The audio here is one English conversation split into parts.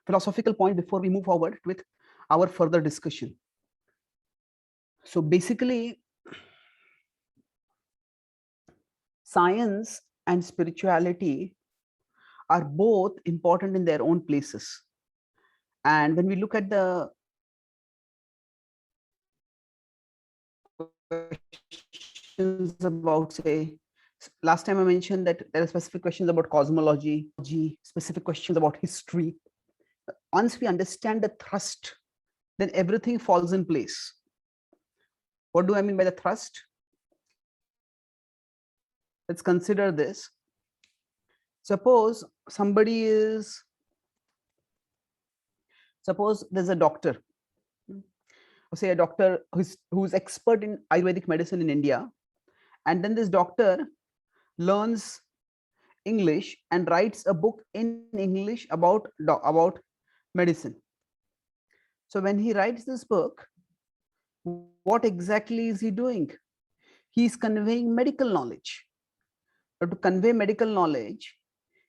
philosophical point before we move forward with our further discussion. So basically, science and spirituality are both important in their own places. And when we look at the questions about, say, last time I mentioned that there are specific questions about cosmology, specific questions about history. Once we understand the thrust, then everything falls in place. What do I mean by the thrust? Let's consider this. Suppose there's a doctor, say a doctor who's expert in Ayurvedic medicine in India, and then this doctor learns English and writes a book in English about medicine. So when he writes this book, what exactly is he doing? He's conveying medical knowledge. But to convey medical knowledge,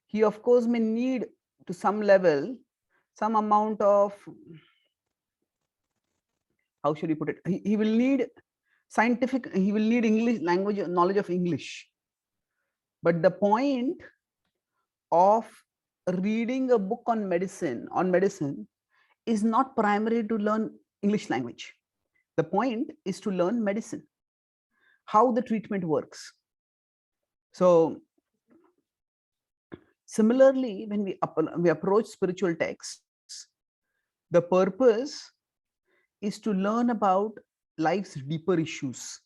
he of course may need to some level some amount of, how should you put it, he will need English language, knowledge of English. But the point of reading a book on medicine is not primarily to learn English language. The point is to learn medicine, how the treatment works. So similarly, when we approach spiritual texts, the purpose is to learn about life's deeper issues.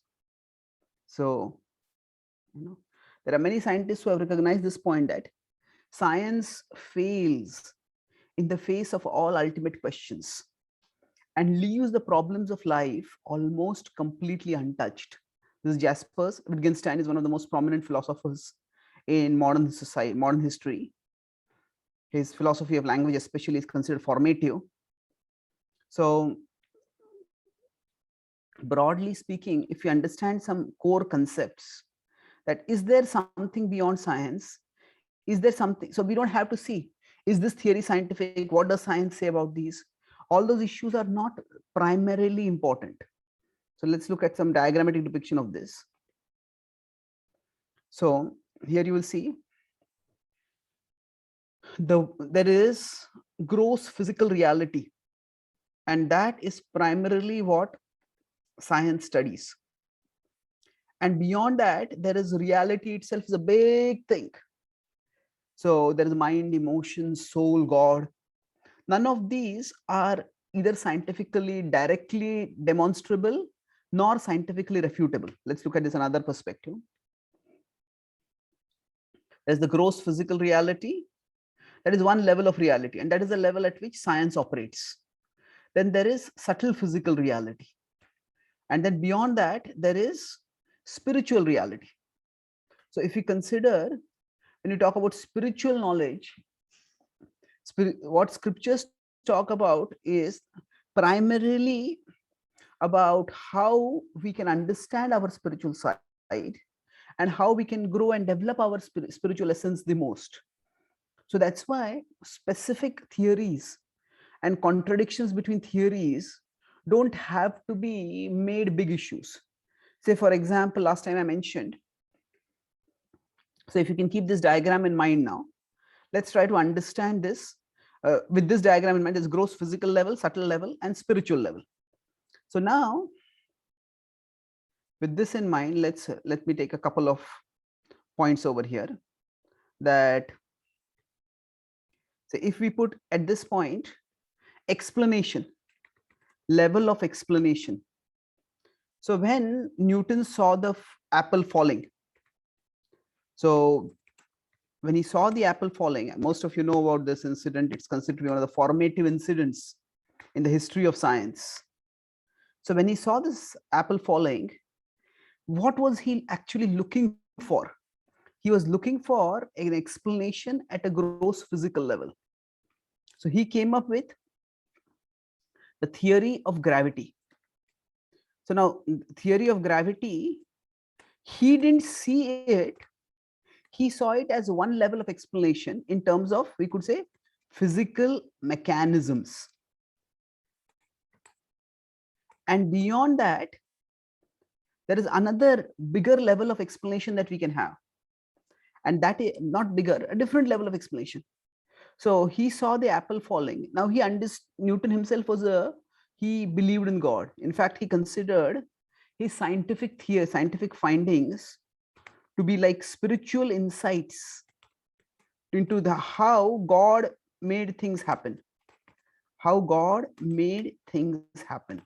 So, there are many scientists who have recognized this point, that science fails in the face of all ultimate questions and leaves the problems of life almost completely untouched. This is Jaspers. Wittgenstein is one of the most prominent philosophers in modern society, modern history. His philosophy of language especially is considered formative. So broadly speaking, if you understand some core concepts, that is there something beyond science? Is there something? So we don't have to see, is this theory scientific? What does science say about these? All those issues are not primarily important. So let's look at some diagrammatic depiction of this. So here you will see there is gross physical reality, and that is primarily what science studies. And beyond that, there is reality itself is a big thing. So there is mind, emotion, soul, God. None of these are either scientifically directly demonstrable nor scientifically refutable. Let's look at this another perspective. There's the gross physical reality. That is one level of reality, and that is the level at which science operates. Then there is subtle physical reality. And then beyond that, there is spiritual reality. So if you consider, when you talk about spiritual knowledge, what scriptures talk about is primarily about how we can understand our spiritual side and how we can grow and develop our spiritual essence the most. So that's why specific theories and contradictions between theories don't have to be made big issues. Say, for example, last time I mentioned, so if you can keep this diagram in mind now, let's try to understand this with this diagram in mind. There's gross physical level, subtle level, and spiritual level. So now, with this in mind, let me take a couple of points over here. That, so if we put at this point explanation, level of explanation. So when Newton saw the apple falling, so when he saw the apple falling, most of you know about this incident. It's considered to be one of the formative incidents in the history of science. So when he saw this apple falling, what was he actually looking for? He was looking for an explanation at a gross physical level. So he came up with the theory of gravity. So now, theory of gravity, he didn't see it. He saw it as one level of explanation in terms of, we could say, physical mechanisms. And beyond that, there is another bigger level of explanation that we can have. And that is not bigger, a different level of explanation. So he saw the apple falling. Now he understood, Newton himself he believed in God. In fact, he considered his scientific theory, scientific findings to be like spiritual insights into how God made things happen. How God made things happen.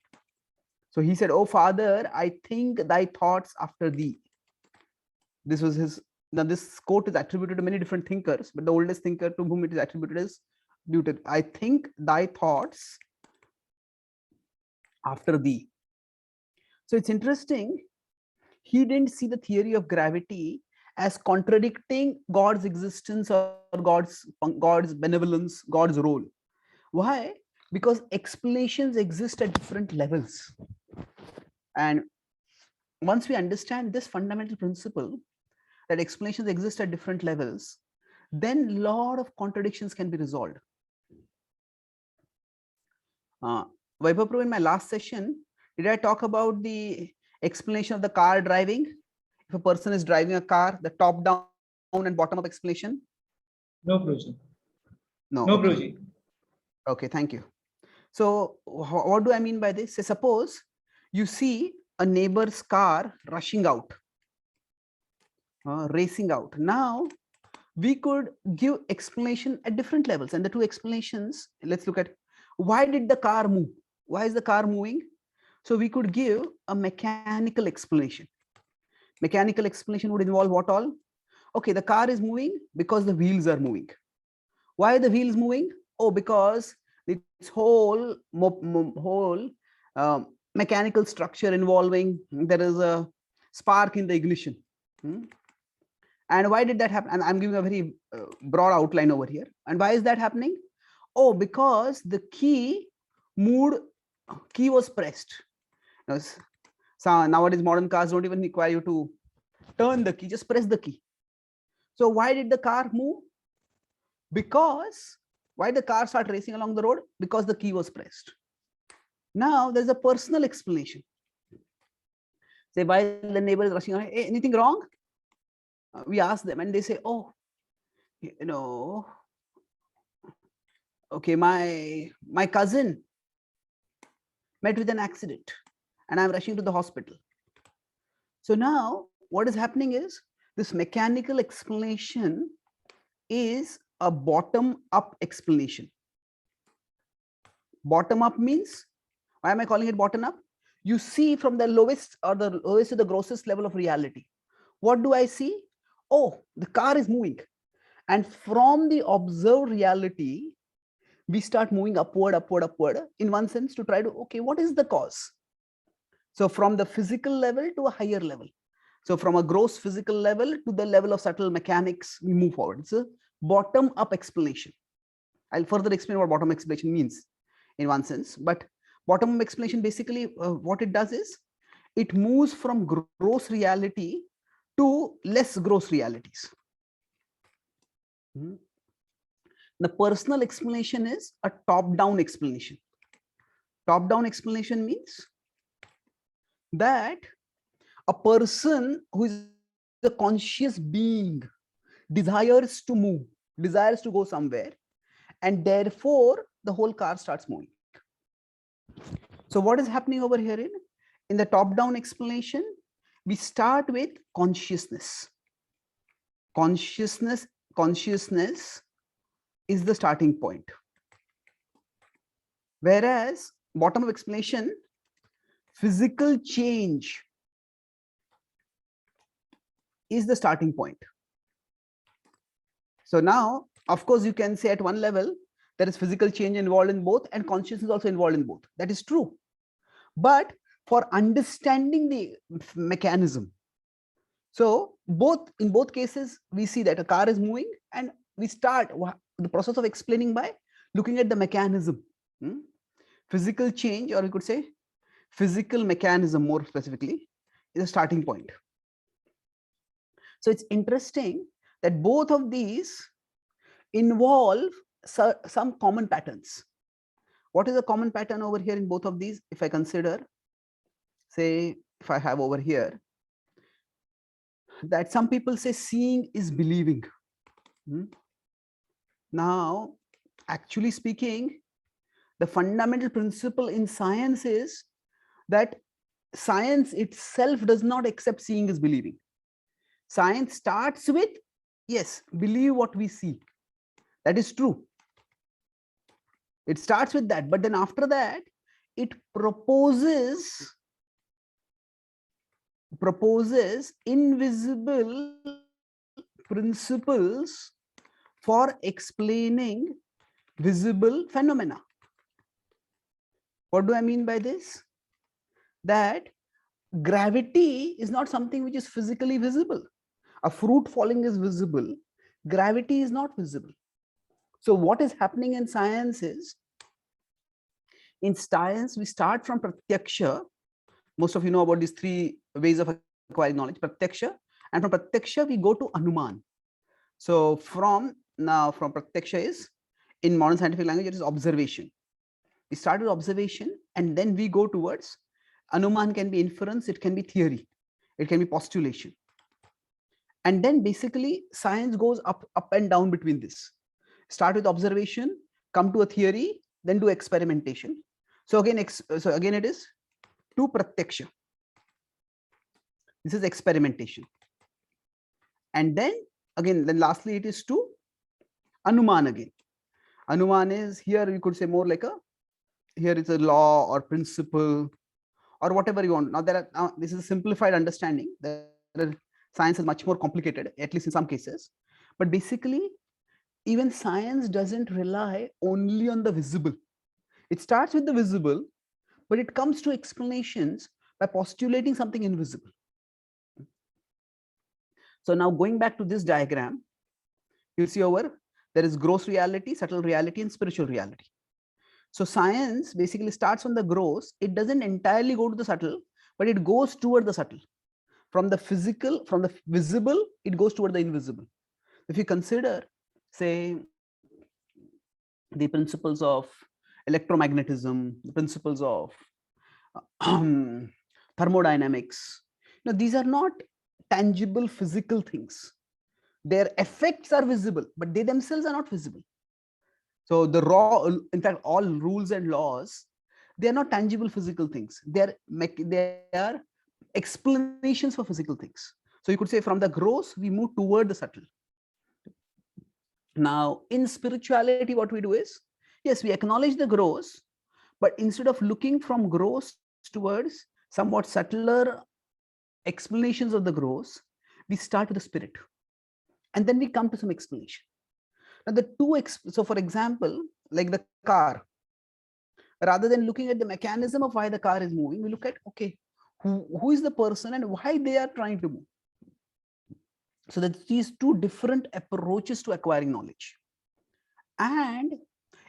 So he said, "Oh Father, I think thy thoughts after thee." This was his. Now this quote is attributed to many different thinkers, but the oldest thinker to whom it is attributed is Newton. "I think thy thoughts after thee." So it's interesting. He didn't see the theory of gravity as contradicting God's existence or God's benevolence, God's role. Why? Because explanations exist at different levels. And once we understand this fundamental principle, that explanations exist at different levels, then a lot of contradictions can be resolved. Vaibhav, in my last session, did I talk about the explanation of the car driving? If a person is driving a car, the top down and bottom up explanation? No, Prabhuji. No. No, Okay. Prabhuji. Okay, thank you. So what do I mean by this? Say, suppose you see a neighbor's car rushing out, racing out. Now, we could give explanation at different levels. And the two explanations, let's look at why did the car move? Why is the car moving? So we could give a mechanical explanation. Mechanical explanation would involve what all? Okay, the car is moving because the wheels are moving. Why are the wheels moving? Oh, because its whole mechanical structure involving, there is a spark in the ignition. And why did that happen? And I'm giving a very broad outline over here. And why is that happening? Oh, because the key was pressed. So nowadays modern cars don't even require you to turn the key, just press the key. So why did the car move? Because why the car start racing along the road? Because the key was pressed. Now there's a personal explanation. Say, while the neighbor is rushing, hey, anything wrong? We ask them and they say, oh, okay, my cousin met with an accident and I'm rushing to the hospital. So now what is happening is this mechanical explanation is a bottom-up explanation. Bottom-up means, why am I calling it bottom-up? You see from the lowest or the lowest to the grossest level of reality. What do I see? Oh, the car is moving. And from the observed reality, we start moving upward in one sense to try to, okay, what is the cause? So from the physical level to a higher level. So from a gross physical level to the level of subtle mechanics, we move forward. It's a bottom-up explanation. I'll further explain what bottom explanation means in one sense. But bottom-up explanation, basically what it does is, it moves from gross reality to less gross realities. The personal explanation is a top-down explanation. Top-down explanation means that a person who is a conscious being desires to move, desires to go somewhere, and therefore the whole car starts moving. So what is happening over here in the top-down explanation? We start with consciousness. Consciousness is the starting point. Whereas bottom-up explanation, physical change is the starting point. So now, of course, you can say at one level, there is physical change involved in both and consciousness also involved in both. That is true. But for understanding the mechanism, so in both cases, we see that a car is moving and we start the process of explaining by looking at the mechanism. Physical change, or we could say physical mechanism more specifically, is a starting point. So it's interesting that both of these involve some common patterns. What is a common pattern over here in both of these? If I consider, say, if I have over here that some people say seeing is believing. Now, actually speaking, the fundamental principle in science is that science itself does not accept seeing is believing. Science starts with, yes, believe what we see. That is true. It starts with that, but then after that, it proposes invisible principles for explaining visible phenomena. What do I mean by this? That gravity is not something which is physically visible. A fruit falling is visible. Gravity is not visible. So what is happening in science is, in science, we start from pratyaksha. Most of you know about these three ways of acquiring knowledge, pratyaksha. And from pratyaksha, we go to anuman. So from pratyaksha is, in modern scientific language, it is observation. We start with observation and then we go towards anuman. Can be inference, it can be theory, it can be postulation. And then basically science goes up and down between this. Start with observation, come to a theory, then do experimentation. So again it is to pratyaksha. This is experimentation. And then lastly it is to anuman again. Anuman is, here you could say more like here is a law or principle or whatever you want. Now this is a simplified understanding. Science is much more complicated, at least in some cases. But basically, even science doesn't rely only on the visible. It starts with the visible, but it comes to explanations by postulating something invisible. So now going back to this diagram, you see over there is gross reality, subtle reality, and spiritual reality. So science basically starts on the gross. It doesn't entirely go to the subtle, but it goes toward the subtle. From the physical, from the visible, it goes toward the invisible. If you consider, say, the principles of electromagnetism, the principles of thermodynamics, now these are not tangible physical things. Their effects are visible, but they themselves are not visible. So the raw, in fact, all rules and laws, they are not tangible physical things. They are explanations for physical things. So you could say from the gross, we move toward the subtle. Now, in spirituality, what we do is, yes, we acknowledge the gross, but instead of looking from gross towards somewhat subtler explanations of the gross, we start with the spirit. And then we come to some explanation. Now, so for example, like the car, rather than looking at the mechanism of why the car is moving, we look at, okay, who is the person and why they are trying to move. So that these two different approaches to acquiring knowledge. And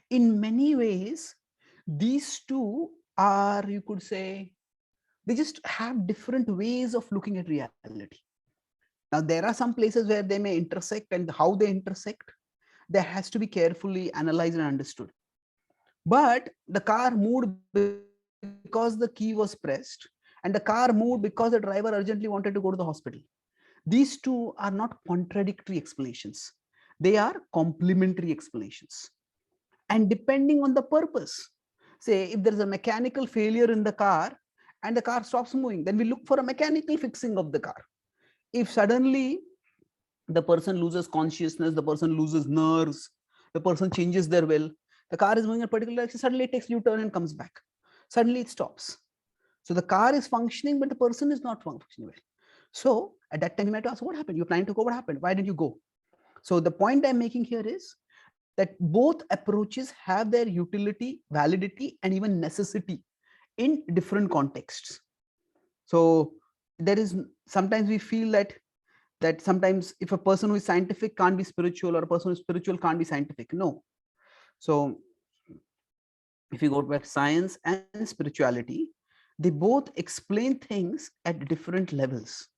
in many ways, these two are, you could say, they just have different ways of looking at reality. Now, there are some places where they may intersect, and how they intersect, that has to be carefully analyzed and understood. But the car moved because the key was pressed, and the car moved because the driver urgently wanted to go to the hospital. These two are not contradictory explanations. They are complementary explanations. And depending on the purpose, say if there is a mechanical failure in the car and the car stops moving, then we look for a mechanical fixing of the car. If suddenly the person loses consciousness, the person loses nerves, the person changes their will, the car is moving in a particular direction, suddenly it takes a U-turn and comes back. Suddenly it stops. So the car is functioning, but the person is not functioning well. So at that time, you might ask, what happened? You're planning to go, what happened? Why did you go? So the point I'm making here is that both approaches have their utility, validity, and even necessity in different contexts. So there is, sometimes we feel that sometimes if a person who is scientific can't be spiritual, or a person who is spiritual can't be scientific. No. So if you go back to science and spirituality, they both explain things at different levels.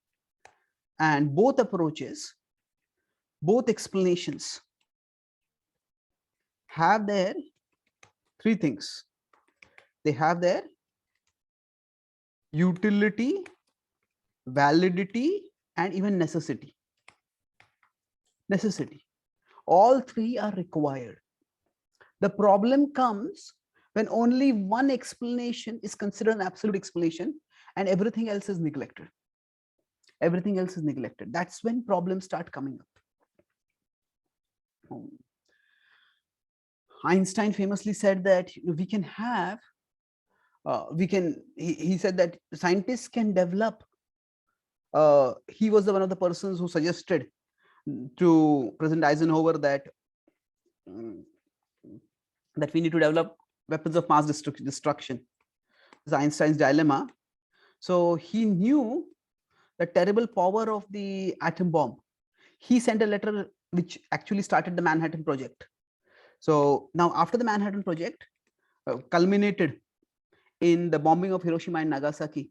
And both approaches, both explanations have their three things. They have their utility, validity, and even necessity. Necessity. All three are required. The problem comes when only one explanation is considered an absolute explanation and everything else is neglected. Everything else is neglected. That's when problems start coming up. Einstein famously said that we can have, he said that scientists can develop, he was one of the persons who suggested to President Eisenhower that that we need to develop weapons of mass destruction. This is Einstein's dilemma. So he knew the terrible power of the atom bomb. He sent a letter which actually started the Manhattan Project. So now after the Manhattan Project culminated in the bombing of Hiroshima and Nagasaki,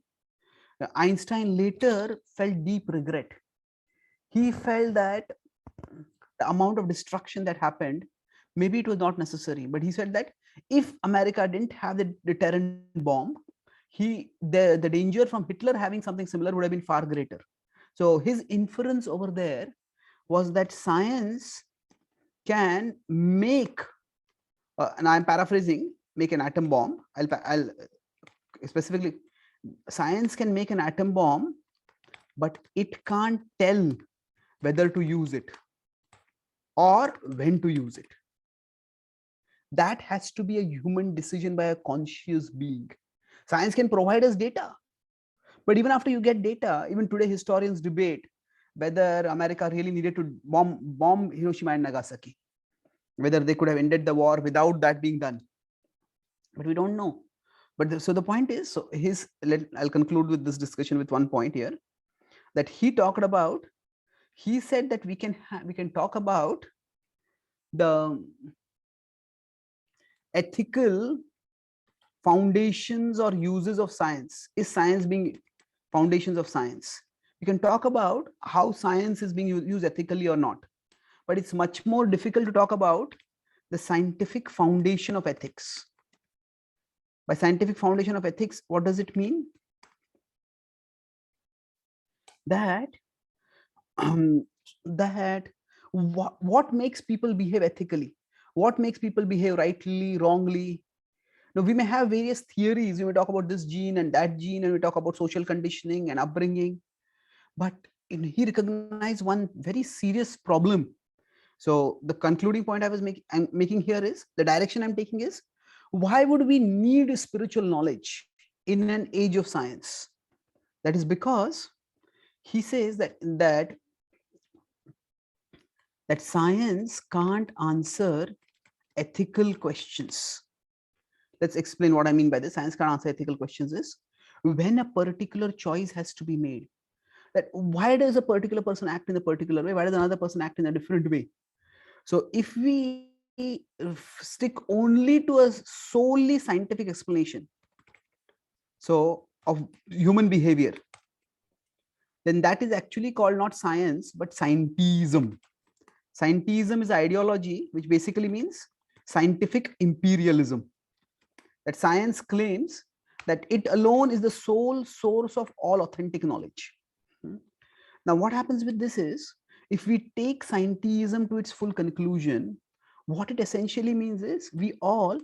Einstein later felt deep regret. He felt that the amount of destruction that happened, maybe it was not necessary, but he said that if America didn't have the deterrent bomb, the danger from Hitler having something similar would have been far greater. So his inference over there was that science can make, and I'm paraphrasing, make an atom bomb. I'll specifically, science can make an atom bomb, but it can't tell whether to use it or when to use it. That has to be a human decision by a conscious being. Science can provide us data, but even after you get data, even today historians debate whether America really needed to bomb Hiroshima and Nagasaki, whether they could have ended the war without that being done. But we don't know. But so the point is, so I'll conclude with this discussion with one point here that he talked about. He said that we can talk about the ethical foundations or uses of science. Is science being foundations of science? We can talk about how science is being used ethically or not, but it's much more difficult to talk about the scientific foundation of ethics. By scientific foundation of ethics, what does it mean? That what makes people behave ethically, what makes people behave rightly, wrongly. Now we may have various theories. We may talk about this gene and that gene, and we talk about social conditioning and upbringing, but he recognized one very serious problem. So the concluding point I'm making here is, the direction I'm taking is, why would we need spiritual knowledge in an age of science? That is because he says that science can't answer ethical questions. Let's explain what I mean by this. Science can't answer ethical questions is when a particular choice has to be made. That why does a particular person act in a particular way? Why does another person act in a different way? So if we stick only to a solely scientific explanation, so of human behavior, then that is actually called not science, but scientism. Scientism is ideology, which basically means scientific imperialism. That science claims that it alone is the sole source of all authentic knowledge. Now, what happens with this is, if we take scientism to its full conclusion, what it essentially means is we all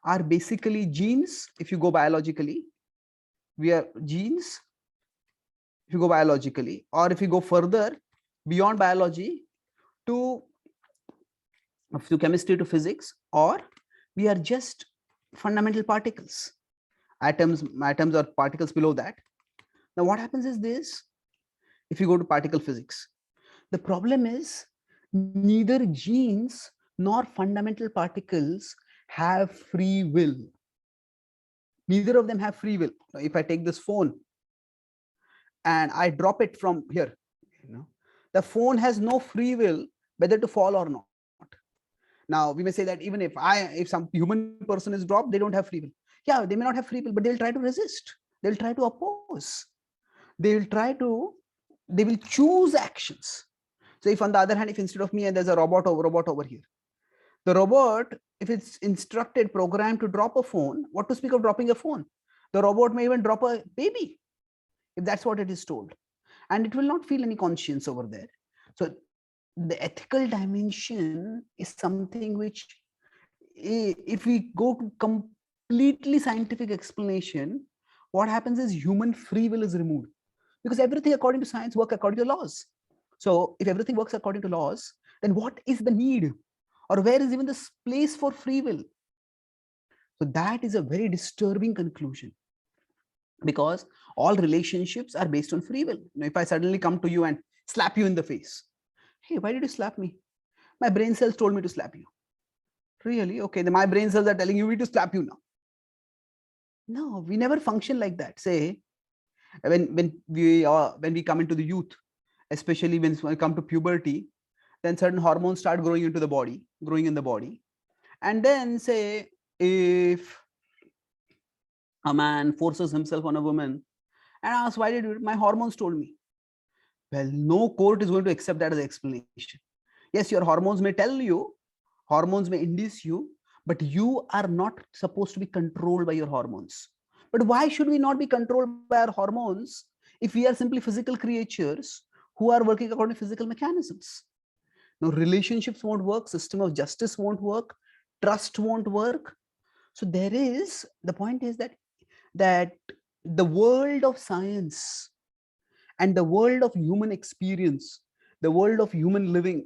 are basically genes. If you go biologically, we are genes. If you go biologically, or if you go further beyond biology to chemistry, to physics, or we are just fundamental particles, atoms or particles below that. Now what happens is this: if you go to particle physics, the problem is neither genes nor fundamental particles have free will. Neither of them have free will. Now, if I take this phone and I drop it from here, the phone has no free will whether to fall or not. Now we may say that even if some human person is dropped, they don't have free will. Yeah, they may not have free will, but they'll try to resist. They'll try to oppose. They will choose actions. So if on the other hand, if instead of me and there's a robot over here, The robot, if it's instructed, programmed to drop a phone, what to speak of dropping a phone? The robot may even drop a baby if that's what it is told, and it will not feel any conscience over there. So the ethical dimension is something which, if we go to completely scientific explanation, what happens is human free will is removed, because everything according to science work according to laws. So if everything works according to laws, then what is the need, or where is even this place for free will? So that is a very disturbing conclusion, because all relationships are based on free will. Now, if I suddenly come to you and slap you in the face, hey, why did you slap me? My brain cells told me to slap you. Really? Okay, then my brain cells are telling you to slap you now. No, we never function like that. Say, when we come into the youth, especially when we come to puberty, then certain hormones start growing in the body. And then say, if a man forces himself on a woman and asks, why did you? My hormones told me. Well, no court is going to accept that as an explanation. Yes, your hormones may tell you, hormones may induce you, but you are not supposed to be controlled by your hormones. But why should we not be controlled by our hormones if we are simply physical creatures who are working according to physical mechanisms? Now, relationships won't work, system of justice won't work, trust won't work. So the point is that the world of science and the world of human experience, the world of human living,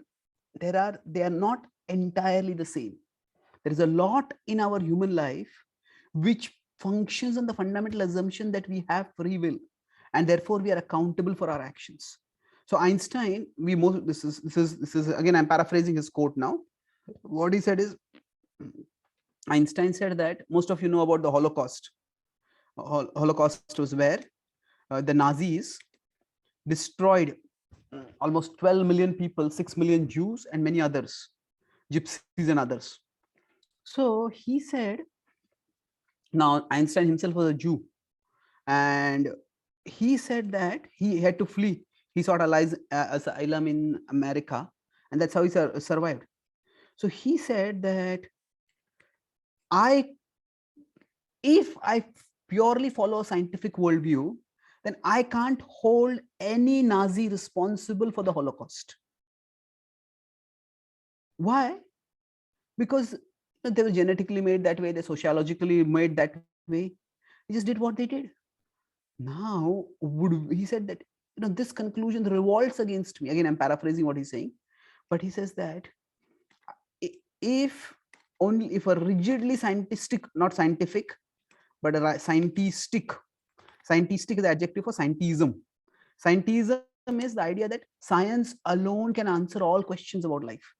they are not entirely the same. There is a lot in our human life which functions on the fundamental assumption that we have free will, and therefore we are accountable for our actions. So Einstein, this is again, I'm paraphrasing his quote now. What he said is, Einstein said that most of you know about the Holocaust. Holocaust was where the Nazis destroyed almost 12 million people, 6 million Jews, and many others, gypsies and others. So he said, now Einstein himself was a Jew, and he said that he had to flee. He sought asylum in America, and that's how he survived. So he said that if I purely follow a scientific worldview, then I can't hold any Nazi responsible for the Holocaust. Why? Because they were genetically made that way, they're sociologically made that way. They just did what they did. Now, he said that this conclusion revolts against me. Again, I'm paraphrasing what he's saying, but he says that if a rigidly scientific, not scientific, but a scientistic is the adjective for scientism. Scientism is the idea that science alone can answer all questions about life.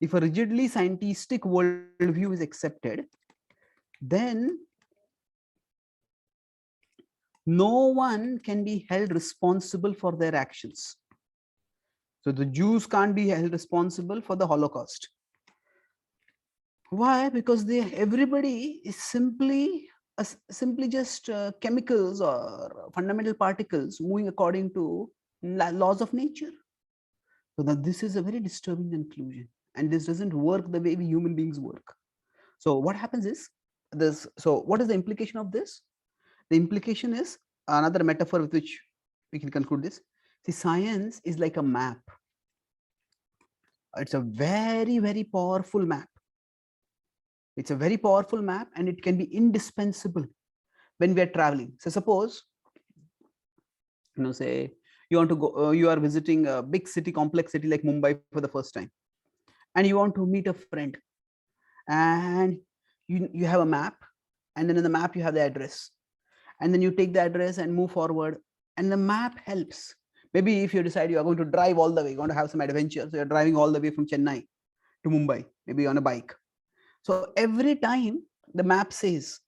If a rigidly scientistic worldview is accepted, then no one can be held responsible for their actions. So the Jews can't be held responsible for the Holocaust. Why? Because everybody is simply just chemicals or fundamental particles moving according to laws of nature. So that this is a very disturbing conclusion, and this doesn't work the way we human beings work. So what happens is this. So what is the implication of this? The implication is another metaphor with which we can conclude this. See, science is like a map. It's a very, very powerful map. It's a very powerful map, and it can be indispensable when we are traveling. So suppose, say you want to go, you are visiting a big city, complex city like Mumbai for the first time, and you want to meet a friend, and you have a map, and then in the map you have the address, and then you take the address and move forward, and the map helps. Maybe if you decide you are going to drive all the way, you're going to have some adventure, so you're driving all the way from Chennai to Mumbai, maybe on a bike. So every time the map says,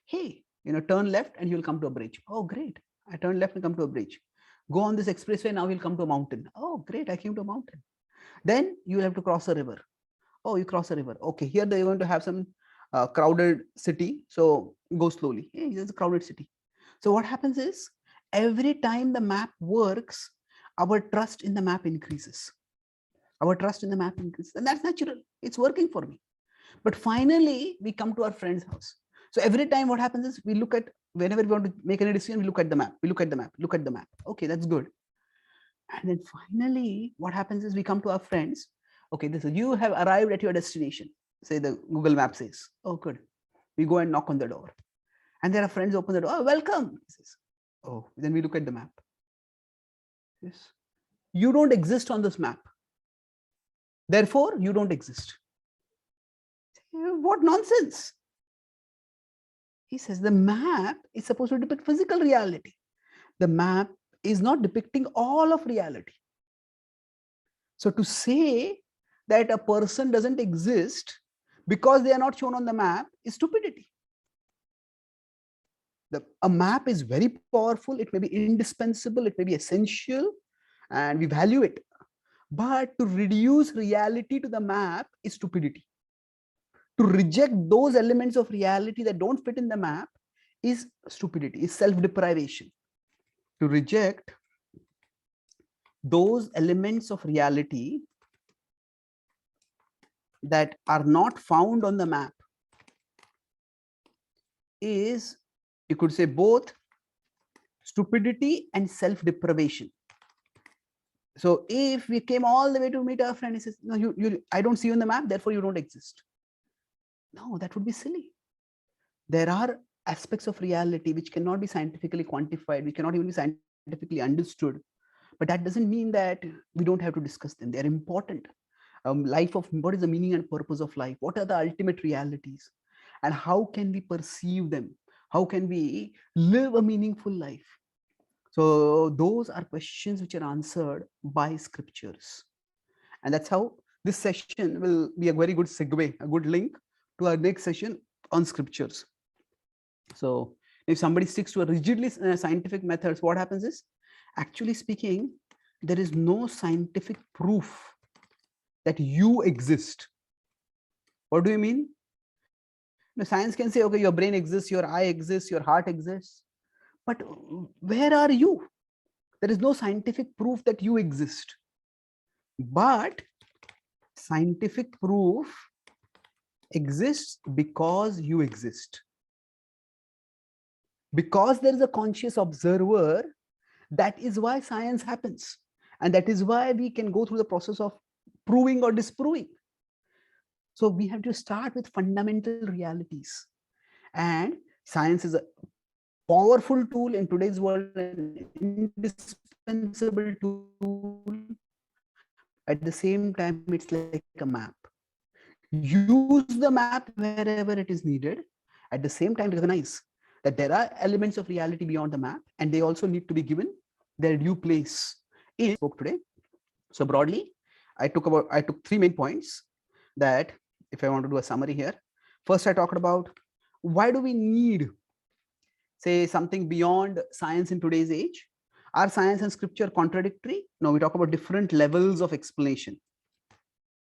hey, turn left and you'll come to a bridge. Oh, great. I turned left and come to a bridge. Go on this expressway, now you'll come to a mountain. Oh, great. I came to a mountain. Then you will have to cross a river. Oh, you cross a river. Okay, here they're going to have some crowded city. So go slowly. Hey, there's a crowded city. So what happens is, every time the map works, our trust in the map increases. Our trust in the map increases, and that's natural. It's working for me. But finally, we come to our friend's house. So every time what happens is we look at, whenever we want to make any decision, we look at the map, we look at the map, look at the map. Okay, that's good. And then finally, what happens is we come to our friends. Okay, this is, you have arrived at your destination. Say the Google Map says, oh, good. We go and knock on the door. And there are friends open the door. Oh, welcome. He says, oh, then we look at the map. Yes. You don't exist on this map. Therefore, you don't exist. What nonsense. He says the map is supposed to depict physical reality. The map is not depicting all of reality. So to say that a person doesn't exist because they are not shown on the map is stupidity. A map is very powerful. It may be indispensable. It may be essential, and we value it. But to reduce reality to the map is stupidity. To reject those elements of reality that don't fit in the map is stupidity, is self-deprivation. To reject those elements of reality that are not found on the map is, you could say, both stupidity and self-deprivation. So if we came all the way to meet our friend, he says, no, I don't see you on the map, therefore you don't exist. No, that would be silly. There are aspects of reality which cannot be scientifically quantified, which cannot even be scientifically understood. But that doesn't mean that we don't have to discuss them. They're important. Life of, what is the meaning and purpose of life? What are the ultimate realities? And how can we perceive them? How can we live a meaningful life? So those are questions which are answered by scriptures. And that's how this session will be a very good segue, a good link to our next session on scriptures. So if somebody sticks to a rigidly scientific methods, what happens is, actually speaking, there is no scientific proof that you exist. What do you mean? The science can say, okay, your brain exists, your eye exists, your heart exists. But where are you? There is no scientific proof that you exist. But scientific proof exists because you exist. Because there is a conscious observer, that is why science happens. And that is why we can go through the process of proving or disproving. So we have to start with fundamental realities. And science is a powerful tool in today's world, an indispensable tool. At the same time, it's like a map. Use the map wherever it is needed. At the same time, recognize that there are elements of reality beyond the map, and they also need to be given their due place in spoke today. So broadly, I took 3 main points that, if I want to do a summary here, first I talked about why do we need, say, something beyond science in today's age? Are science and scripture contradictory? No, we talk about different levels of explanation.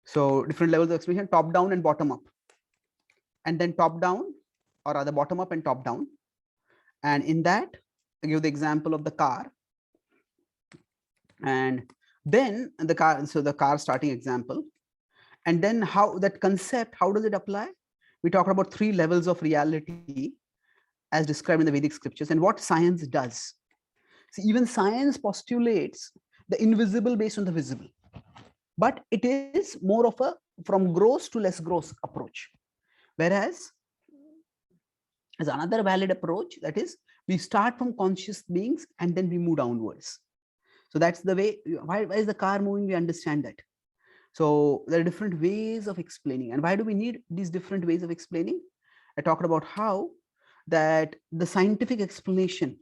So different levels of explanation, top down and bottom up. And then top down, or rather bottom up and top down. And in that, I give the example of the car. And then the car, so the car starting example. And then how that concept, how does it apply? We talk about 3 levels of reality as described in the Vedic scriptures, and what science does. See, even science postulates the invisible based on the visible, but it is more of a from gross to less gross approach. Whereas there's another valid approach, that is, we start from conscious beings and then we move downwards. So that's the way. Why is the car moving? We understand that. So there are different ways of explaining. And why do we need these different ways of explaining? I talked about how that the scientific explanation,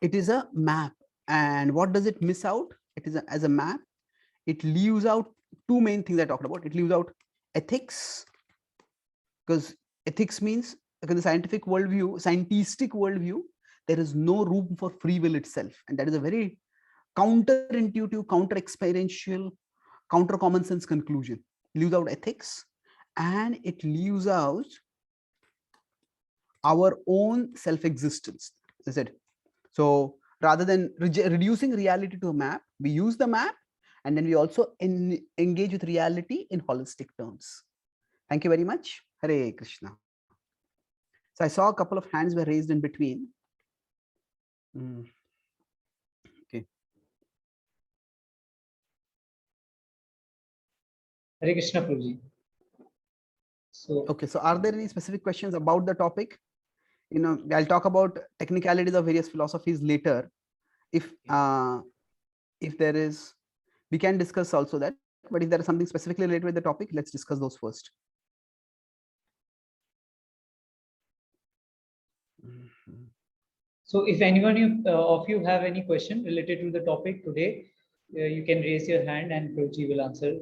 it is a map. And what does it miss out? It is as a map, it leaves out 2 main things I talked about. It leaves out ethics, because ethics means, in the scientific worldview, scientific worldview, there is no room for free will itself. And that is a very counterintuitive, counter-experiential, counter-common sense conclusion. It leaves out ethics, and it leaves out our own self-existence, as I said. So rather than reducing reality to a map, we use the map, And then we also engage with reality in holistic terms. Thank you very much. Hare Krishna. So I saw a couple of hands were raised in between. Okay. Hare Krishna, Prabhuji. So, okay, so are there any specific questions about the topic? I'll talk about technicalities of various philosophies later. If there is, we can discuss also that, but if there is something specifically related with the topic, let's discuss those first. so if anyone of you have any question related to the topic today, you can raise your hand and Prabhuji will answer.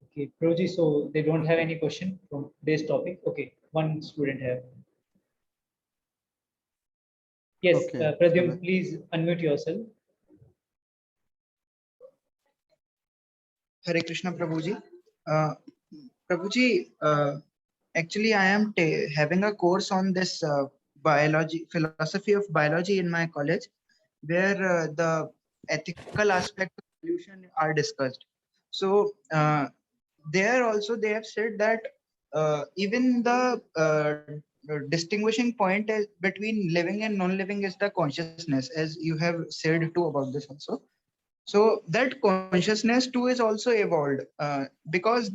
Okay, Prabhuji, so they don't have any question from today's topic. Okay, one student have. Yes, Okay. Pradyum, please unmute yourself. Hare Krishna, Prabhuji. Prabhuji, actually, I am having a course on this philosophy of biology in my college, where the ethical aspects of evolution are discussed. So there also they have said that even the distinguishing point between living and non-living is the consciousness, as you have said too about this also. So that consciousness too is also evolved because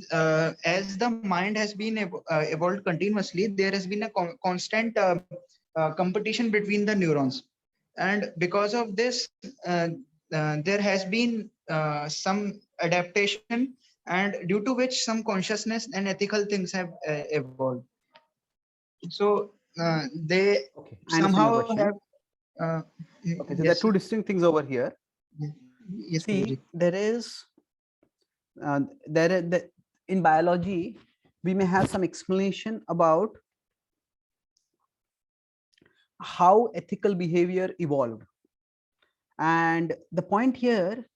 as the mind has been evolved continuously, there has been a constant competition between the neurons, and because of this, there has been some adaptation, and due to which some consciousness and ethical things have evolved. So they somehow have. Okay, so there are two distinct things over here. Yes, see, there is in biology, we may have some explanation about how ethical behavior evolved. And the point here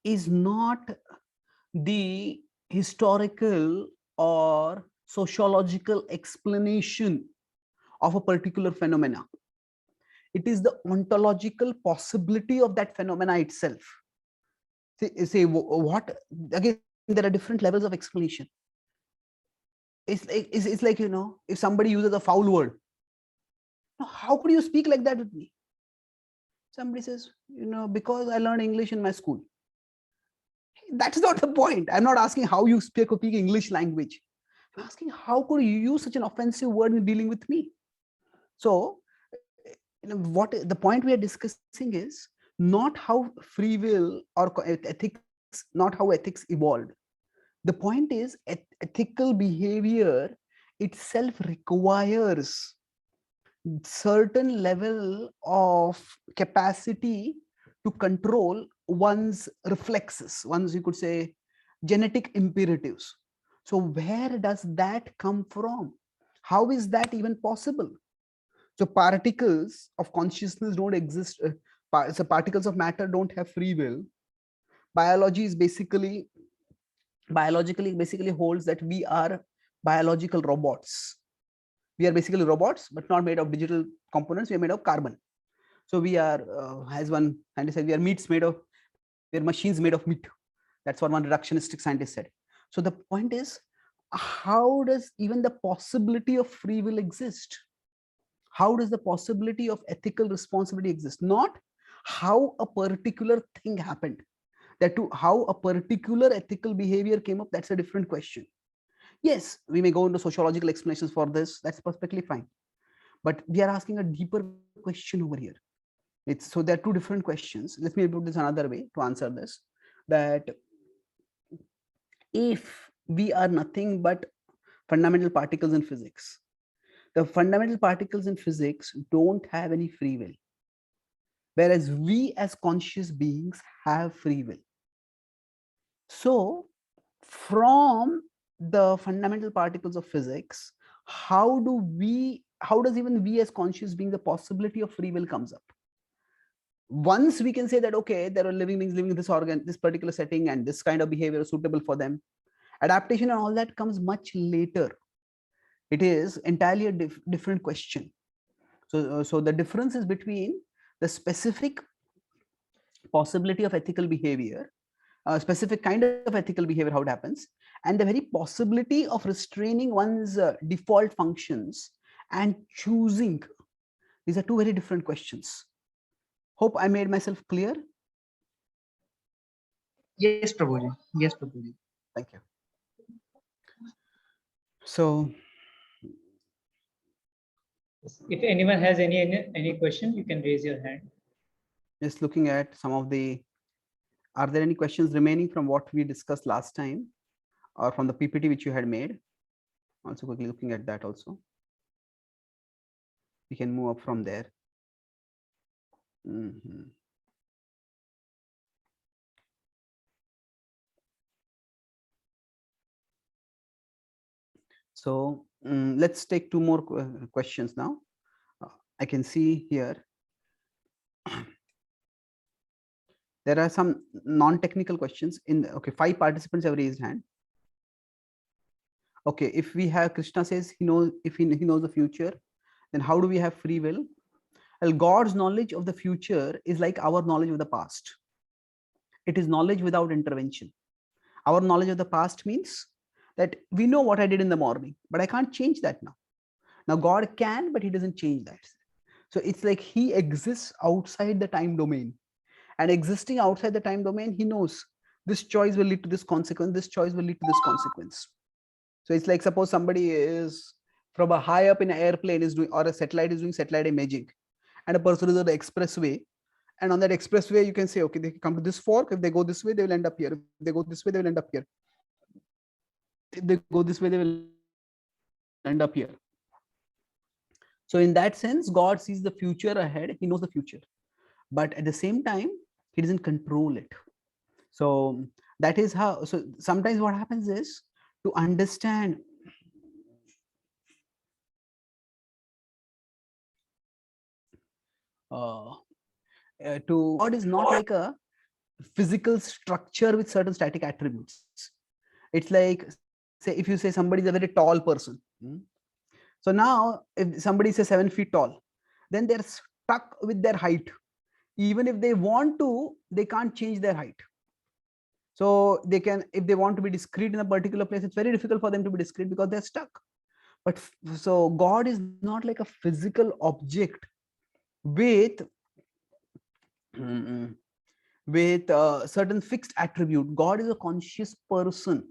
is not the historical or sociological explanation of a particular phenomena. It is the ontological possibility of that phenomena itself. Say what, again, there are different levels of explanation. It's like, if somebody uses a foul word, how could you speak like that with me? Somebody says, because I learned English in my school. That's not the point. I'm not asking how you speak English language. I'm asking how could you use such an offensive word in dealing with me? So what the point we are discussing is not how free will or ethics, not how ethics evolved. The point is ethical behavior itself requires certain level of capacity to control one's reflexes, one's, you could say, genetic imperatives. So where does that come from? How is that even possible? So particles of consciousness don't exist. So particles of matter don't have free will. Biology is basically holds that we are biological robots. We are basically robots, but not made of digital components. We are made of carbon. So we are, as one scientist said, we are machines made of meat. That's what one reductionistic scientist said. So the point is, how does even the possibility of free will exist? How does the possibility of ethical responsibility exist? Not how a particular thing happened. That to how a particular ethical behavior came up, that's a different question. Yes, we may go into sociological explanations for this. That's perfectly fine. But we are asking a deeper question over here. So there are two different questions. Let me put this another way to answer this. That if we are nothing but fundamental particles in physics, the fundamental particles in physics don't have any free will, whereas we as conscious beings have free will. So from the fundamental particles of physics, how does even we as conscious being, the possibility of free will comes up? Once we can say that, okay, there are living beings living in this particular setting, and this kind of behavior is suitable for them, adaptation and all that comes much later. It is entirely a different question. So the difference is between the specific possibility of ethical behavior, a specific kind of ethical behavior, how it happens, and the very possibility of restraining one's default functions and choosing. These are two very different questions. Hope I made myself clear. Yes, Prabhuji. Yes, Prabhuji. Thank you. So If anyone has any question, you can raise your hand. just looking at some of the, are there any questions remaining from what we discussed last time or from the PPT which you had made? Also quickly looking at that also. We can move up from there. Mhm. So let's take two more questions now. I can see here there are some non-technical questions in the, okay, 5 participants have raised hand. Okay, if we have, Krishna says he knows, if he knows the future, then how do we have free will? Well, God's knowledge of the future is like our knowledge of the past. It is knowledge without intervention. Our knowledge of the past means that we know what I did in the morning, but I can't change that now. Now God can, but he doesn't change that. So it's like he exists outside the time domain, and existing outside the time domain, he knows this choice will lead to this consequence, this choice will lead to this consequence. So it's like, suppose somebody is from a high up in an airplane is doing, or a satellite is doing satellite imaging, and a person is on the expressway, and on that expressway you can say, okay, they come to this fork, if they go this way they will end up here, if they go this way they will end up here, if they go this way they will end up here. So in that sense, God sees the future ahead, he knows the future, but at the same time he doesn't control it. So that is how, so sometimes what happens is, to understand to God is not like a physical structure with certain static attributes. It's like, say, if you say somebody is a very tall person, so now if somebody is 7 feet tall, then they're stuck with their height. Even if they want to, they can't change their height. So they can, if they want to be discrete in a particular place, it's very difficult for them to be discrete because they're stuck. But so God is not like a physical object with certain fixed attribute. God is a conscious person,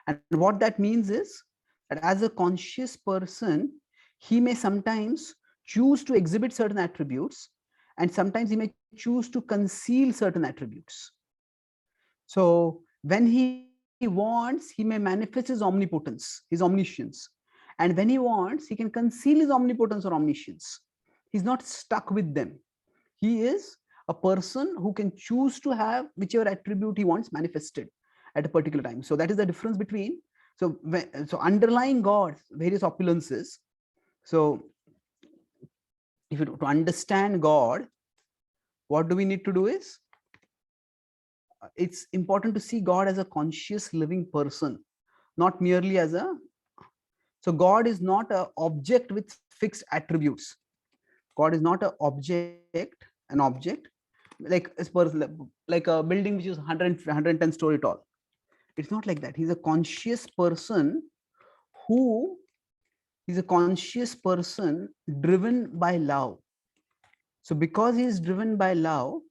and what that means is that as a conscious person, he may sometimes choose to exhibit certain attributes, and sometimes he may choose to conceal certain attributes. So when he wants, he may manifest his omnipotence, his omniscience, and when he wants, he can conceal his omnipotence or omniscience. He's not stuck with them. He is a person who can choose to have whichever attribute he wants manifested at a particular time. So that is the difference between, so underlying God's various opulences. So if you, to understand God, what do we need to do is, it's important to see God as a conscious living person, not merely as a, so God is not an object with fixed attributes. God is not an object like like a building which is 110 story tall. It's not like that. He's a conscious person who is a conscious person driven by love. So because he is driven by love,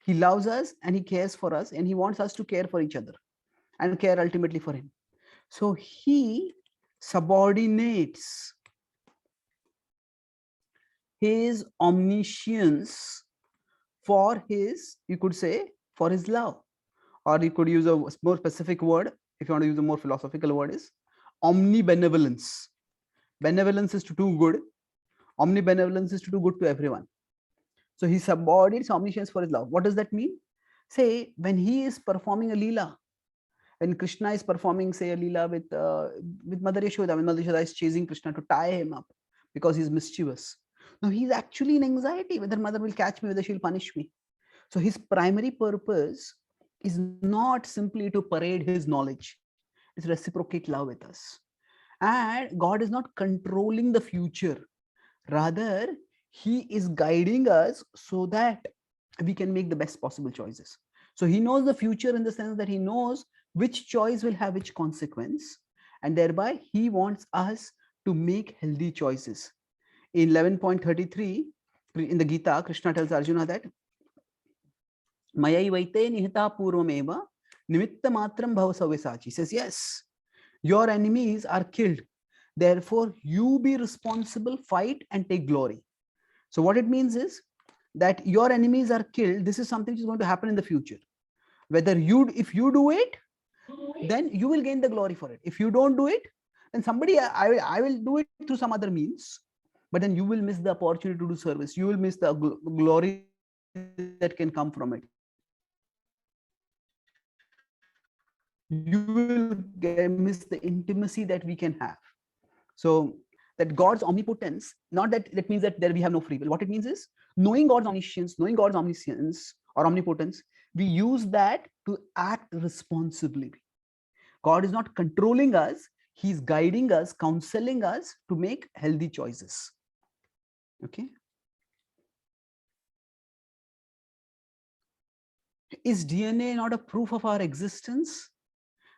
he loves us and he cares for us, and he wants us to care for each other and care ultimately for him. So he subordinates his omniscience for his, you could say, for his love, or you could use a more specific word, if you want to use a more philosophical word, is omnibenevolence. Benevolence is to do good, omnibenevolence is to do good to everyone. So he subordinates omniscience for his love. What does that mean? Say when he is performing a leela, when Krishna is performing, say, a leela with Mother Yashoda, when Mother Yashoda is chasing Krishna to tie him up because he's mischievous. Now he's actually in anxiety whether mother will catch me, whether she'll punish me. So his primary purpose is not simply to parade his knowledge, it's reciprocate love with us. And God is not controlling the future. Rather, he is guiding us so that we can make the best possible choices. So he knows the future in the sense that he knows which choice will have which consequence, and thereby he wants us to make healthy choices. In 11.33 in the Gita, Krishna tells Arjuna that Mayai vaite nihita purvameva nimitta matram bhava savesachi. He says, yes, your enemies are killed. Therefore, you be responsible, fight and take glory. So what it means is that your enemies are killed. This is something which is going to happen in the future. Whether if you do it, then you will gain the glory for it. If you don't do it, then somebody, I will do it through some other means, but then you will miss the opportunity to do service. You will miss the glory that can come from it. You will miss the intimacy that we can have. So that God's omnipotence, not that that means that there we have no free will. What it means is knowing God's omniscience, knowing God's omniscience or omnipotence, we use that to act responsibly. God is not controlling us, he's guiding us, counseling us to make healthy choices. Okay. Is DNA not a proof of our existence?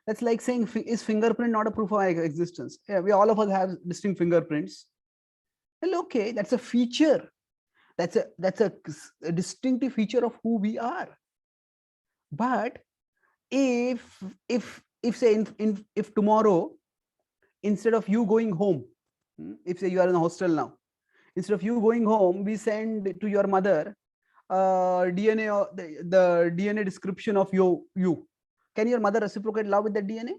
That's like saying, is fingerprint not a proof of our existence? Yeah, we all of us have distinct fingerprints. Well, okay, that's a feature. That's a distinctive feature of who we are. But if say if tomorrow, instead of you going home, if say you are in a hostel now, instead of you going home, we send to your mother DNA or the DNA description of you. Can your mother reciprocate love with the DNA?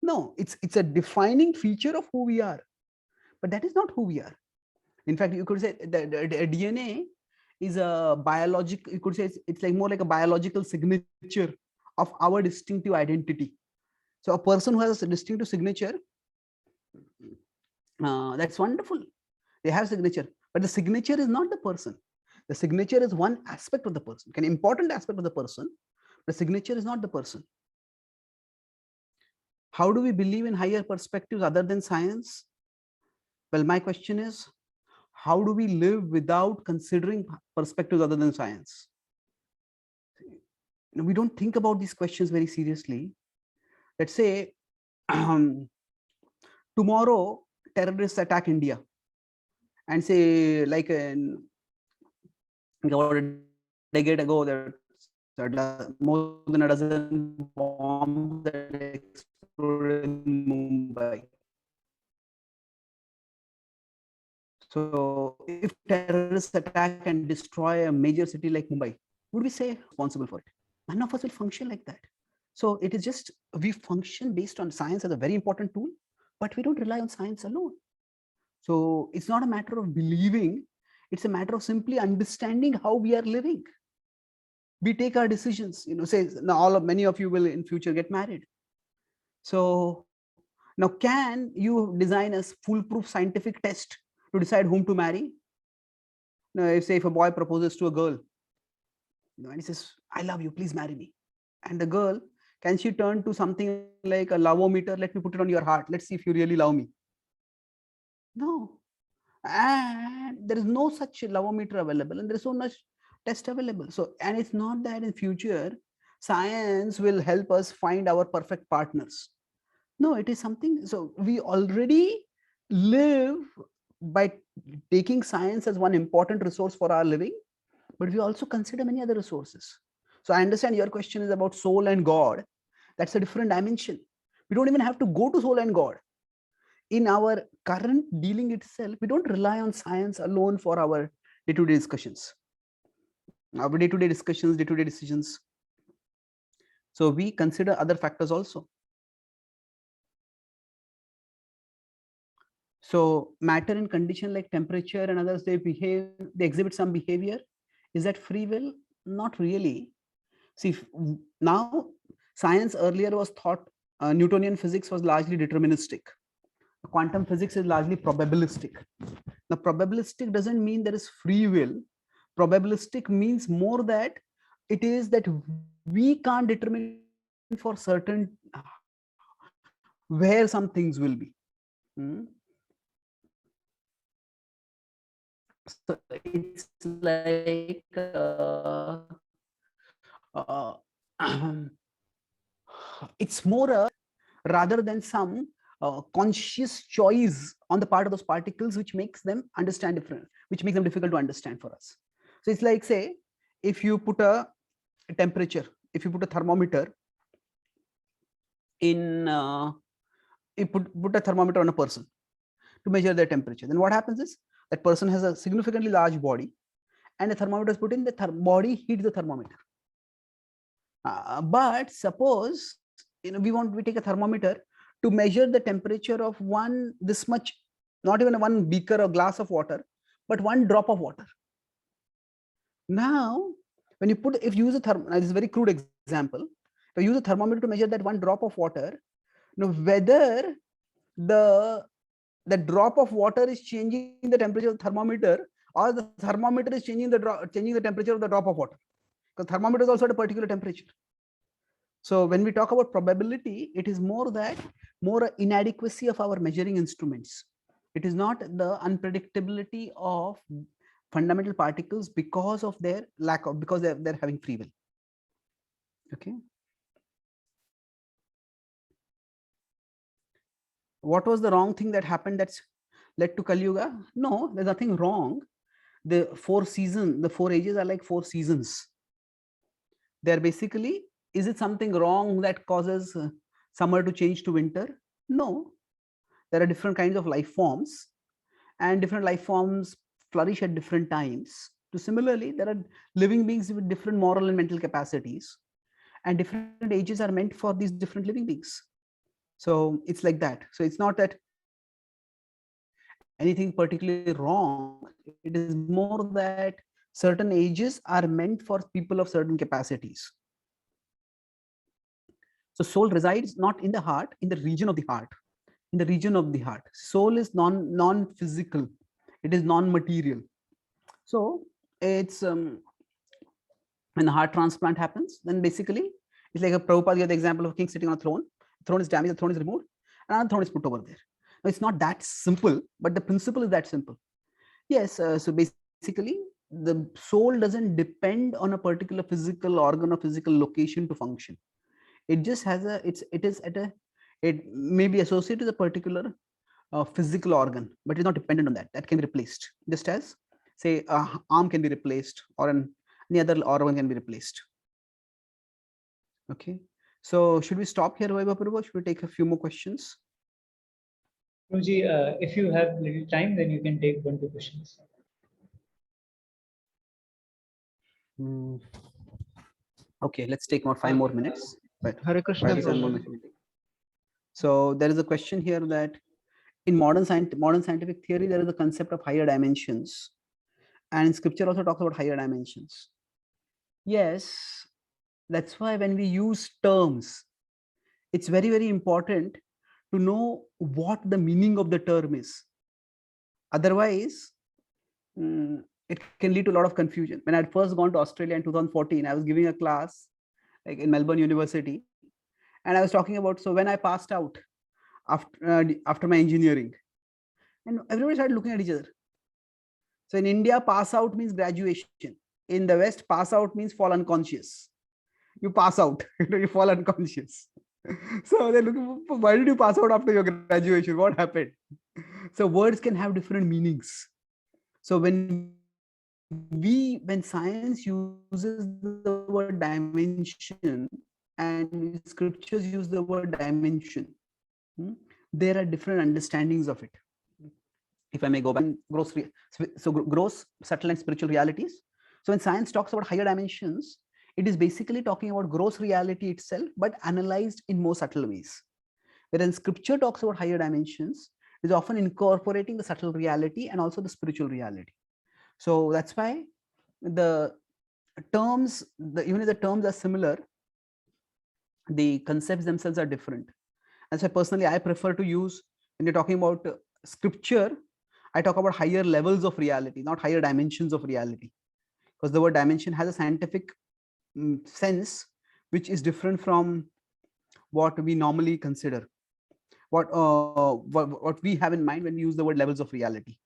No, it's a defining feature of who we are, but that is not who we are. In fact, you could say that the DNA is a biological, you could say it's like more like a biological signature of our distinctive identity. So a person who has a distinctive signature, that's wonderful. They have signature, but the signature is not the person. The signature is one aspect of the person, an important aspect of the person. The signature is not the person. How do we believe in higher perspectives other than science? Well, my question is, how do we live without considering perspectives other than science? We don't think about these questions very seriously. Let's say tomorrow terrorists attack India, and say like about a decade ago, there more than a dozen bombs that exploded in Mumbai. So if terrorists attack and destroy a major city like Mumbai, would we say responsible for it? None of us will function like that. So it is just, we function based on science as a very important tool, but we don't rely on science alone. So it's not a matter of believing, it's a matter of simply understanding how we are living. We take our decisions, say now many of you will in future get married. So now can you design a foolproof scientific test to decide whom to marry? Now, if a boy proposes to a girl, and he says, I love you, please marry me. And the girl, can she turn to something like a love-o-meter? Let me put it on your heart. Let's see if you really love me. No. And there is no such love-o-meter available, and there is so much test available. So, and it's not that in future, science will help us find our perfect partners. No, it is something, so we already live by taking science as one important resource for our living, but we also consider many other resources. So I understand your question is about soul and God. That's a different dimension. We don't even have to go to soul and God. In our current dealing itself, we don't rely on science alone for our day-to-day discussions, our day-to-day discussions, day-to-day decisions. So we consider other factors also. So matter and condition like temperature and others, they exhibit some behavior. Is that free will? Not really. See, now science earlier was thought, Newtonian physics was largely deterministic. Quantum physics is largely probabilistic. Now, probabilistic doesn't mean there is free will. Probabilistic means more that it is that we can't determine for certain where some things will be. So it's like uh, it's more rather than some conscious choice on the part of those particles which makes them understand different, which makes them difficult to understand for us. So it's like, say, if you put a temperature, if you put a thermometer in you put a thermometer on a person to measure their temperature, then what happens is that person has a significantly large body, and the thermometer is put in, the body heats the thermometer. But suppose we take a thermometer to measure the temperature of one this much, not even one beaker or glass of water, but one drop of water. Now, when you put, if you use a this is a very crude example, if you use a thermometer to measure that one drop of water, whether the drop of water is changing the temperature of the thermometer, or the thermometer is changing the temperature of the drop of water, because thermometer is also at a particular temperature. So when we talk about probability, it is more inadequacy of our measuring instruments. It is not the unpredictability of fundamental particles because of their lack of, because they're having free will. Okay. What was the wrong thing that happened that's led to Kali Yuga? No, there's nothing wrong. The 4 seasons, the 4 ages are like 4 seasons. They're basically, is it something wrong that causes summer to change to winter? No. There are different kinds of life forms, and different life forms flourish at different times. So similarly, there are living beings with different moral and mental capacities, and different ages are meant for these different living beings. So it's like that. So it's not that anything particularly wrong. It is more that certain ages are meant for people of certain capacities. So soul resides not in the heart, in the region of the heart. In the region of the heart. Soul is non-physical. It is non-material. So it's when the heart transplant happens, then basically it's like a Prabhupada gave the example of a king sitting on a throne. The throne is damaged, the throne is removed, and another throne is put over there. Now, it's not that simple, but the principle is that simple. Yes, so basically the soul doesn't depend on a particular physical organ or physical location to function. It just has it may be associated with a particular physical organ, but it's not dependent on that. That can be replaced, just as, say, arm can be replaced, or any other organ can be replaced. Okay, so should we stop here, Vaibhav? Should we take a few more questions? Guruji, if you have little time, then you can take 1-2 questions. Okay, let's take about 5 more minutes. Right. Hare Krishna. 5 to 7 more minutes. So there is a question here that in modern scientific theory, there is a concept of higher dimensions, and in scripture also talks about higher dimensions. Yes, that's why when we use terms, it's very, very important to know what the meaning of the term is. Otherwise, it can lead to a lot of confusion. When I had first gone to Australia in 2014, I was giving a class like in Melbourne University, and I was talking about, so when I passed out after my engineering, and everybody started looking at each other. So in India, pass out means graduation. In the West, pass out means fall unconscious. You pass out, you fall unconscious. So they're looking for, why did you pass out after your graduation? What happened? So words can have different meanings. So when science uses the word dimension and scriptures use the word dimension, there are different understandings of it. If I may go back, gross, subtle, and spiritual realities. So when science talks about higher dimensions, it is basically talking about gross reality itself, but analyzed in more subtle ways. Whereas scripture talks about higher dimensions, it is often incorporating the subtle reality and also the spiritual reality. So that's why the terms, even if the terms are similar, the concepts themselves are different. And so personally, I prefer to use, when you're talking about scripture, I talk about higher levels of reality, not higher dimensions of reality, because the word dimension has a scientific sense which is different from what we normally consider, what we have in mind when we use the word levels of reality.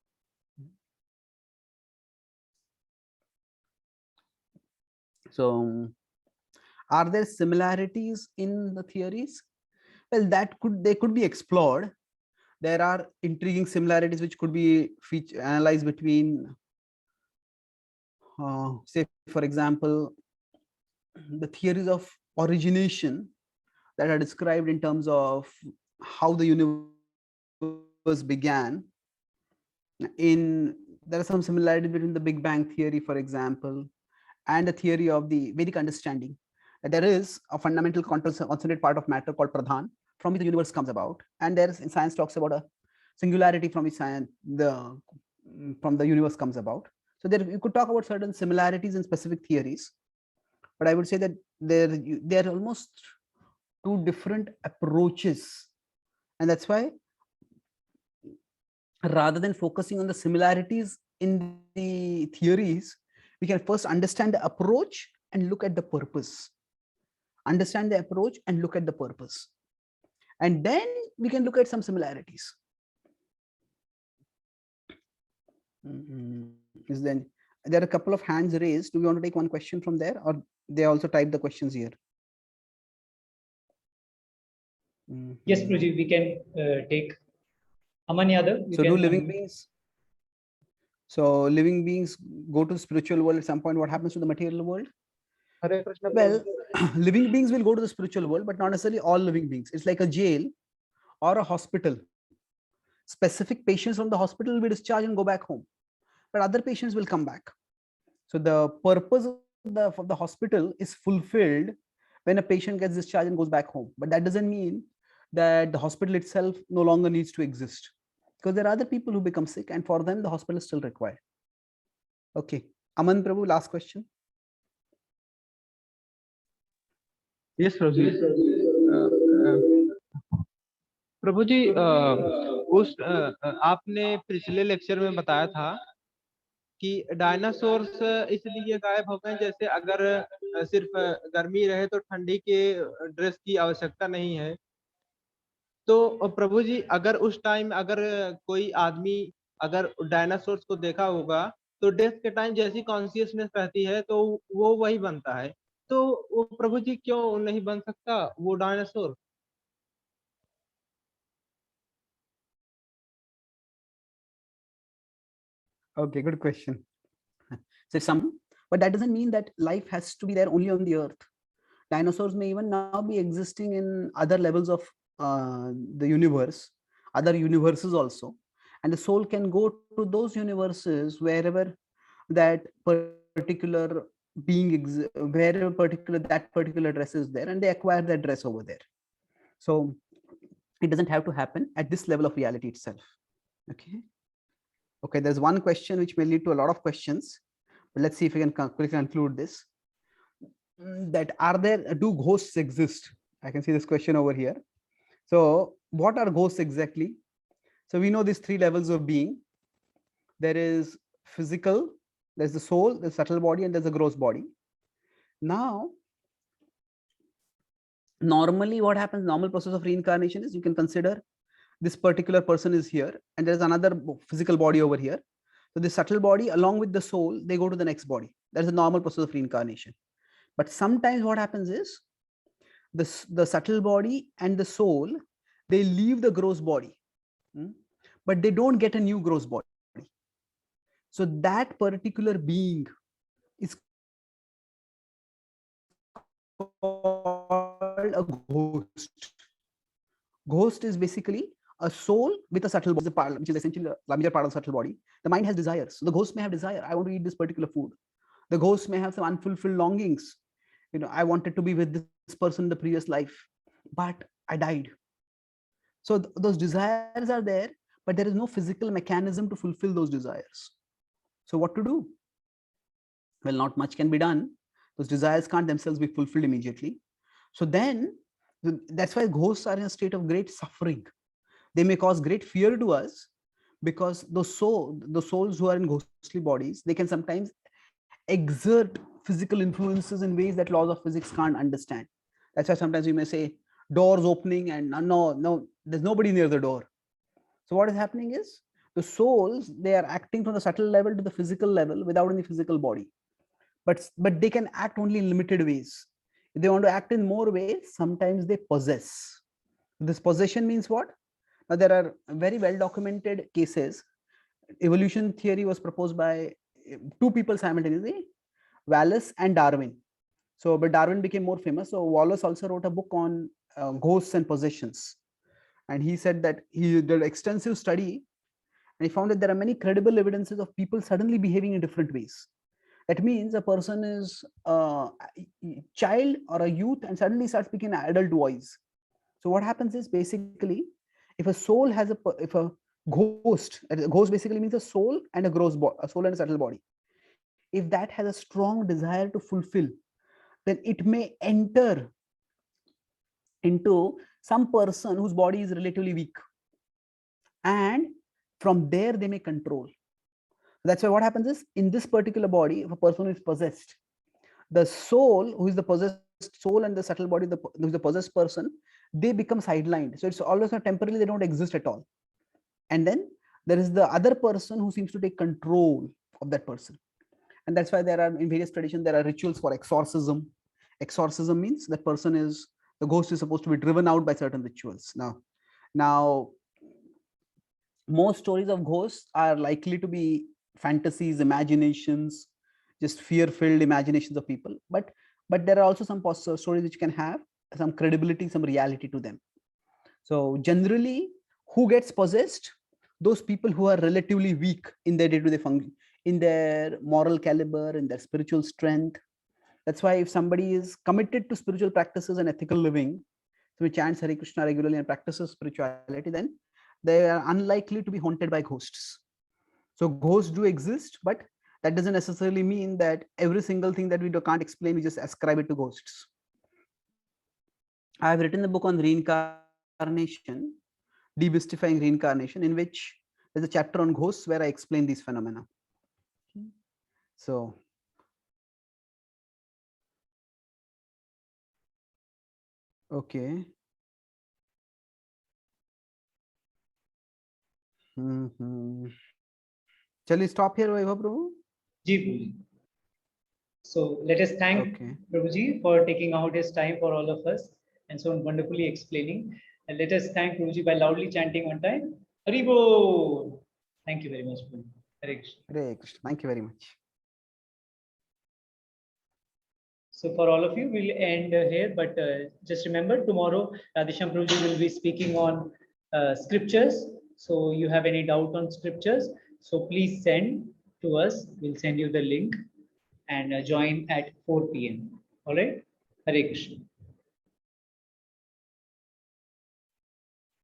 So are there similarities in the theories? Well, they could be explored. There are intriguing similarities which could be analyzed between, say, for example, the theories of origination that are described in terms of how the universe began. There are some similarities between the Big Bang theory, for example, and the theory of the Vedic understanding. There is a fundamental concentrated part of matter called Pradhan, from which the universe comes about, and there is, in science, talks about a singularity from which from the universe comes about. So there you could talk about certain similarities in specific theories, but I would say that there are almost two different approaches, and that's why, rather than focusing on the similarities in the theories, we can first understand the approach and look at the purpose. Understand the approach and look at the purpose, and then we can look at some similarities. Is then there are a couple of hands raised? Do we want to take one question from there, or they also type the questions here? Yes, Prajit, we can take Aman Yadav. So do living beings? So living beings go to the spiritual world at some point. What happens to the material world? Well, living beings will go to the spiritual world, but not necessarily all living beings. It's like a jail or a hospital. Specific patients from the hospital will be discharged and go back home, but other patients will come back. So the purpose of the hospital is fulfilled when a patient gets discharged and goes back home. But that doesn't mean that the hospital itself no longer needs to exist, because there are other people who become sick, and for them the hospital is still required. Okay, Aman Prabhu, last question. Yes, Prabhu. प्रभु जी, आपने पिछले lecture में बताया था कि dinosaurs इसलिए गायब हो गए, जैसे अगर सिर्फ गर्मी रहे तो ठंडी के ड्रेस की आवश्यकता नहीं है। तो प्रभु जी, अगर उस टाइम अगर कोई आदमी अगर डायनासोर्स को देखा होगा तो डेथ के टाइम जैसी कॉन्शियसनेस रहती है तो वो वही बनता है, तो वो प्रभु जी क्यों नहीं बन सकता वो dinosaur? Okay, good question. So but that doesn't mean that life has to be there only on the earth. Dinosaurs may even now be existing in other levels of the universe, other universes also, and the soul can go to those universes wherever that particular being wherever that particular dress is there, and they acquire that dress over there. So it doesn't have to happen at this level of reality itself. Okay, there's one question which may lead to a lot of questions, but let's see if we can quickly conclude this. That do ghosts exist? I can see this question over here. So what are ghosts exactly? So we know these three levels of being. There is physical, there's the soul, the subtle body, and there's the gross body. Now, normally what happens, normal process of reincarnation is, you can consider this particular person is here and there's another physical body over here. So the subtle body along with the soul, they go to the next body. That's a normal process of reincarnation. But sometimes what happens is the subtle body and the soul, they leave the gross body, but they don't get a new gross body. So that particular being is called a ghost. Ghost is basically a soul with a subtle body, which is essentially a major part of the subtle body. The mind has desires. So the ghost may have desire. I want to eat this particular food. The ghost may have some unfulfilled longings. I wanted to be with this person in the previous life, but I died. So those desires are there, but there is no physical mechanism to fulfill those desires. So what to do? Well, not much can be done. Those desires can't themselves be fulfilled immediately. So then that's why ghosts are in a state of great suffering. They may cause great fear to us, because the souls who are in ghostly bodies, they can sometimes exert physical influences in ways that laws of physics can't understand. That's why sometimes we may say doors opening and no, there's nobody near the door. So what is happening is the souls, they are acting from the subtle level to the physical level without any physical body. but they can act only in limited ways. If they want to act in more ways, sometimes they possess. This possession means what? Now, there are very well documented cases. Evolution theory was proposed by two people simultaneously, Wallace and Darwin. So, but Darwin became more famous. So Wallace also wrote a book on ghosts and possessions. And he said that he did extensive study and he found that there are many credible evidences of people suddenly behaving in different ways. That means a person is a child or a youth and suddenly starts speaking an adult voice. So what happens is basically, if a soul has if a ghost basically means a soul and a soul and a subtle body. If that has a strong desire to fulfill, then it may enter into some person whose body is relatively weak. And from there, they may control. That's why what happens is, in this particular body, if a person is possessed, the soul, who is the possessed soul, and the subtle body, who is the possessed person, they become sidelined. So it's always not temporarily, they don't exist at all. And then there is the other person who seems to take control of that person. And that's why there are, in various traditions, there are rituals for exorcism. Exorcism means that person is, the ghost is supposed to be driven out by certain rituals. Now, most stories of ghosts are likely to be fantasies, imaginations, just fear-filled imaginations of people. But there are also some stories which can have some credibility, some reality to them. So generally, who gets possessed? Those people who are relatively weak in their day-to-day function, in their moral caliber, in their spiritual strength. That's why if somebody is committed to spiritual practices and ethical living, so he chants Hare Krishna regularly and practices spirituality, then they are unlikely to be haunted by ghosts. So ghosts do exist, but that doesn't necessarily mean that every single thing that we can't explain, we just ascribe it to ghosts. I have written a book on reincarnation, demystifying reincarnation, in which there's a chapter on ghosts where I explain these phenomena. So okay. Shall we stop here, Vaibhav Prabhu? Ji, Prabhuji. So let us thank Prabhuji for taking out his time for all of us and so wonderfully explaining. And let us thank Prabhuji by loudly chanting one time. Haribo! Thank you very much, Prabhuji. Hare Krishna. Hare Krishna. Thank you very much. So for all of you, we'll end here. But just remember, tomorrow, Radhesham Prabhuji will be speaking on scriptures. So you have any doubt on scriptures, so please send to us. We'll send you the link and join at 4 p.m. All right. Hare Krishna.